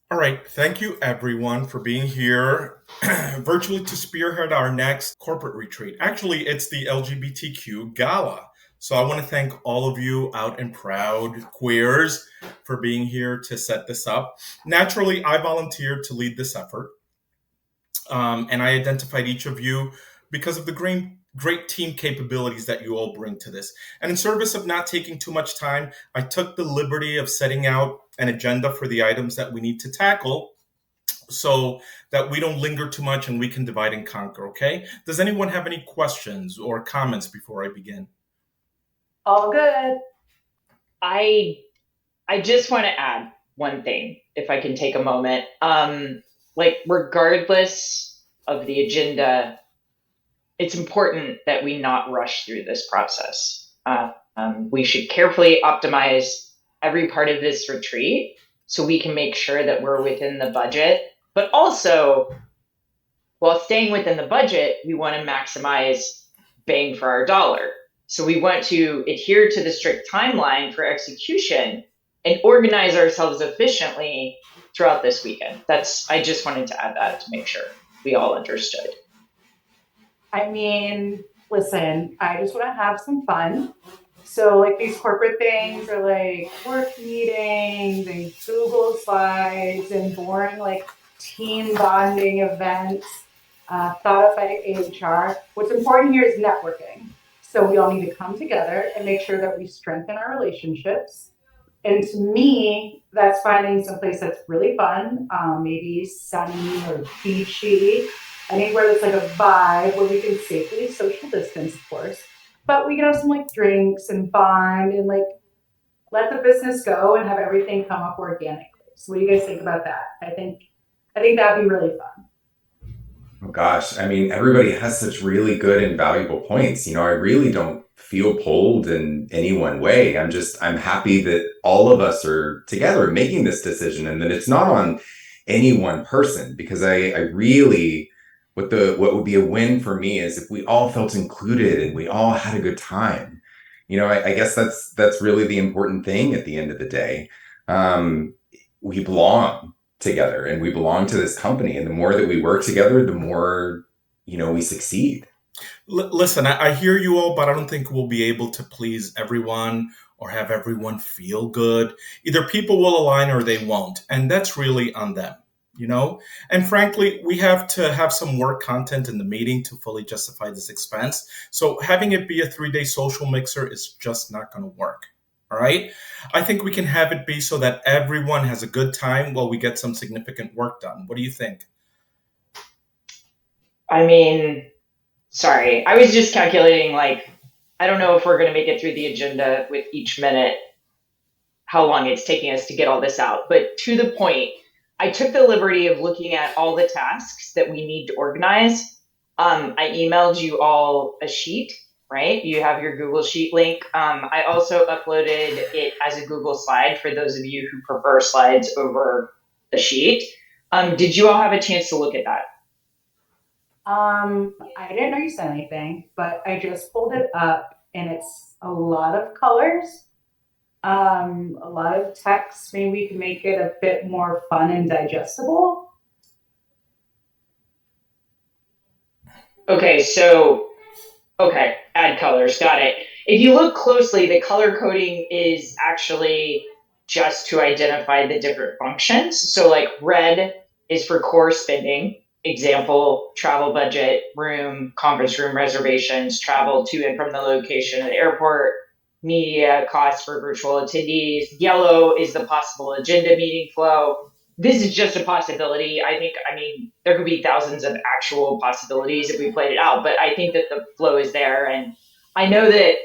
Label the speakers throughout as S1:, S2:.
S1: All right. Thank you, everyone, for being here virtually to spearhead our next corporate retreat. Actually, it's the LGBTQ gala. So I want to thank all of you out and proud queers for being here to set this up. Naturally, I volunteered to lead this effort, and I identified each of you because of the great team capabilities that you all bring to this. And in service of not taking too much time, I took the liberty of setting out an agenda for the items that we need to tackle so that we don't linger too much and we can divide and conquer, okay? Does anyone have any questions or comments before I begin?
S2: All good. I I just want to add one thing, if I can take a moment. Like regardless of the agenda, it's important that we not rush through this process. We should carefully optimize every part of this retreat so we can make sure that we're within the budget. But also, while staying within the budget, we want to maximize bang for our dollar. So we want to adhere to the strict timeline for execution and organize ourselves efficiently throughout this weekend. I just wanted to add that to make sure we all understood.
S3: I mean, listen, I just want to have some fun. So, like, these corporate things are like work meetings and Google Slides and boring, like, team bonding events thought up by HR. What's important here is networking. So, we all need to come together and make sure that we strengthen our relationships. And to me, that's finding someplace that's really fun, maybe sunny or beachy, anywhere that's like a vibe where we can safely social distance, of course, but we can have some like drinks and bond and like let the business go and have everything come up organically. So, what do you guys think about that? I think that'd be really fun.
S4: Oh gosh, I mean, everybody has such really good and valuable points. I really don't feel pulled in any one way. I'm happy that all of us are together making this decision and that it's not on any one person because I really, what would be a win for me is if we all felt included and we all had a good time. I guess that's really the important thing at the end of the day. We belong together and we belong to this company. And the more that we work together, the more, we succeed.
S1: Listen, I hear you all, but I don't think we'll be able to please everyone or have everyone feel good. Either people will align or they won't. And that's really on them, you know? And frankly, we have to have some work content in the meeting to fully justify this expense. So having it be a 3 day social mixer is just not going to work. All right. I think we can have it be so that everyone has a good time while we get some significant work done. What do you think?
S2: I mean, sorry, I was just calculating, like, I don't know if we're going to make it through the agenda with each minute, how long it's taking us to get all this out. But to the point, I took the liberty of looking at all the tasks that we need to organize. I emailed you all a sheet, right? You have your Google Sheet link. I also uploaded it as a Google slide for those of you who prefer slides over the sheet. Did you all have a chance to look at that?
S3: I didn't know you said anything, but I just pulled it up and it's a lot of colors, a lot of text. Maybe we can make it a bit more fun and digestible.
S2: Okay, add colors, got it. If you look closely, the color coding is actually just to identify the different functions. So, like, red is for core spending, example, travel budget, room, conference room reservations, travel to and from the location of the airport, media costs for virtual attendees. Yellow is the possible agenda meeting flow. This is just a possibility. I mean, there could be thousands of actual possibilities if we played it out, but I think that the flow is there. And I know that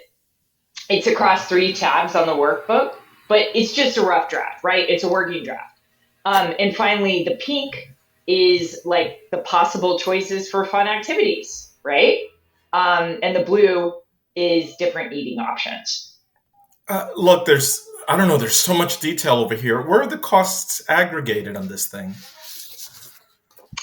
S2: it's across 3 tabs on the workbook, but it's just a rough draft, right? It's a working draft. And finally, the pink is like the possible choices for fun activities, right? And the blue is different eating options.
S1: Look, I don't know, there's so much detail over here. Where are the costs aggregated on this thing?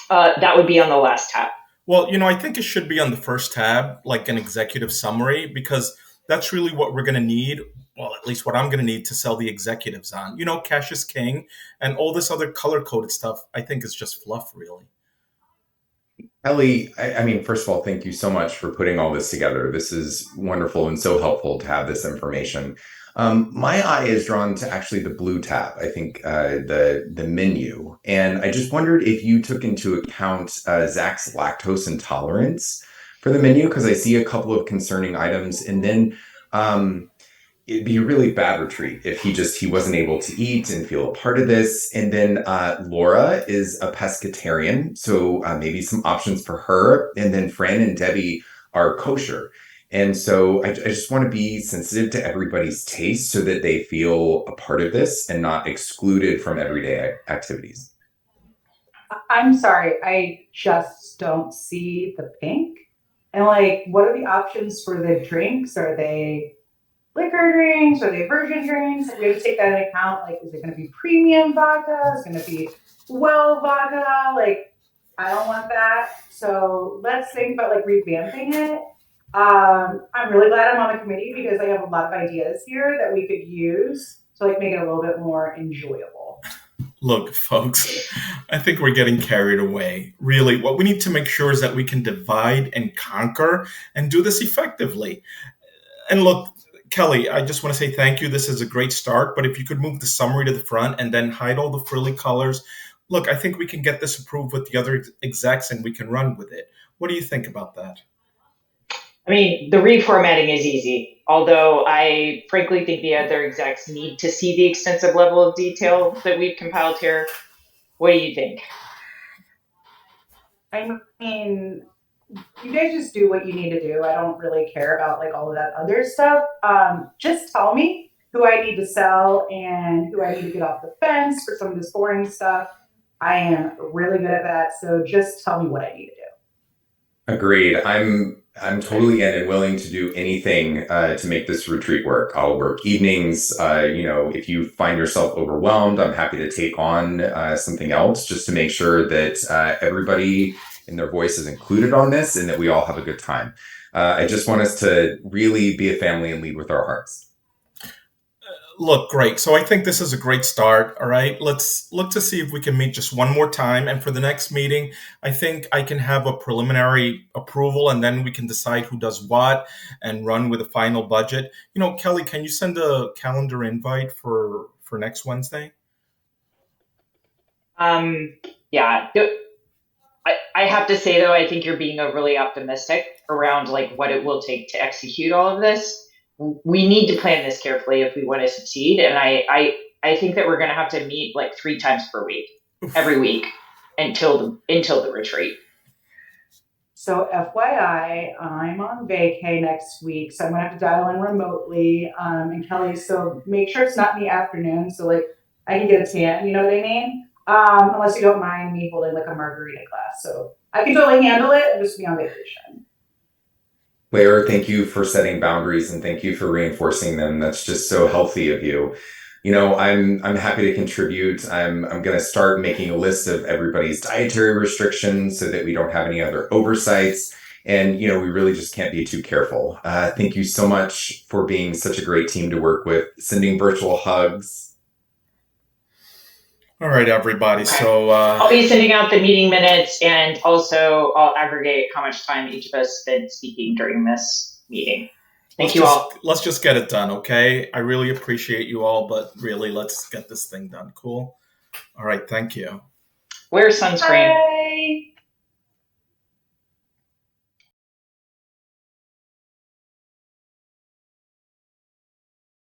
S2: That would be on the last tab.
S1: Well, I think it should be on the first tab, like an executive summary, because that's really what we're going to need well, at least what I'm going to need to sell the executives on. Cash is king, and all this other color coded stuff, I think, is just fluff, really.
S4: Ellie, I mean, first of all, thank you so much for putting all this together. This is wonderful and so helpful to have this information. My eye is drawn to actually the blue tab. I think the menu, and I just wondered if you took into account Zach's lactose intolerance for the menu, because I see a couple of concerning items, and then it'd be a really bad retreat if he wasn't able to eat and feel a part of this. And then Laura is a pescatarian, so maybe some options for her. And then Fran and Debbie are kosher. And so I just want to be sensitive to everybody's taste so that they feel a part of this and not excluded from everyday activities.
S3: I'm sorry, I just don't see the pink. And like, what are the options for the drinks? Are they liquor drinks? Are they virgin drinks? We have to take that into account. Like, is it going to be premium vodka? Is it going to be well vodka? Like, I don't want that. So let's think about like revamping it. I'm really glad I'm on the committee because I have a lot of ideas here that we could use to like make it a little bit more enjoyable.
S1: Look, folks, I think we're getting carried away. Really, what we need to make sure is that we can divide and conquer and do this effectively. And look, Kelly, I just want to say thank you. This is a great start, but if you could move the summary to the front and then hide all the frilly colors. Look, I think we can get this approved with the other execs and we can run with it. What do you think about that?
S2: I mean, the reformatting is easy, although I frankly think the other execs need to see the extensive level of detail that we've compiled here. What do you think?
S3: I mean, you guys just do what you need to do. I don't really care about like all of that other stuff. Just tell me who I need to sell and who I need to get off the fence for some of this boring stuff. I am really good at that. So just tell me what I need to do.
S4: Agreed. I'm totally in and willing to do anything to make this retreat work. I'll work evenings. If you find yourself overwhelmed, I'm happy to take on something else just to make sure that everybody and their voice is included on this and that we all have a good time. I just want us to really be a family and lead with our hearts.
S1: Look, great. So I think this is a great start. All right. Let's look to see if we can meet just one more time. And for the next meeting, I think I can have a preliminary approval and then we can decide who does what and run with a final budget. Kelly, can you send a calendar invite for next Wednesday?
S2: Yeah. I have to say though, I think you're being overly optimistic around like what it will take to execute all of this. We need to plan this carefully if we want to succeed. And I think that we're going to have to meet like 3 times per week, every week until the retreat.
S3: So FYI, I'm on vacay next week, so I'm gonna have to dial in remotely. And Kelly, so make sure it's not in the afternoon, so like I can get a tan. You know what I mean? Unless you don't mind me holding like a margarita glass, so I can totally handle it and just be on vacation.
S4: Claire, thank you for setting boundaries and thank you for reinforcing them. That's just so healthy of you. I'm happy to contribute. I'm going to start making a list of everybody's dietary restrictions so that we don't have any other oversights. And, we really just can't be too careful. Thank you so much for being such a great team to work with, sending virtual hugs.
S1: All right, everybody.
S2: Okay.
S1: So
S2: I'll be sending out the meeting minutes and also I'll aggregate how much time each of us spent speaking during this meeting. Thank you all.
S1: Let's just get it done, okay? I really appreciate you all, but really, let's get this thing done. Cool? All right, thank you.
S2: Wear sunscreen.
S3: Bye.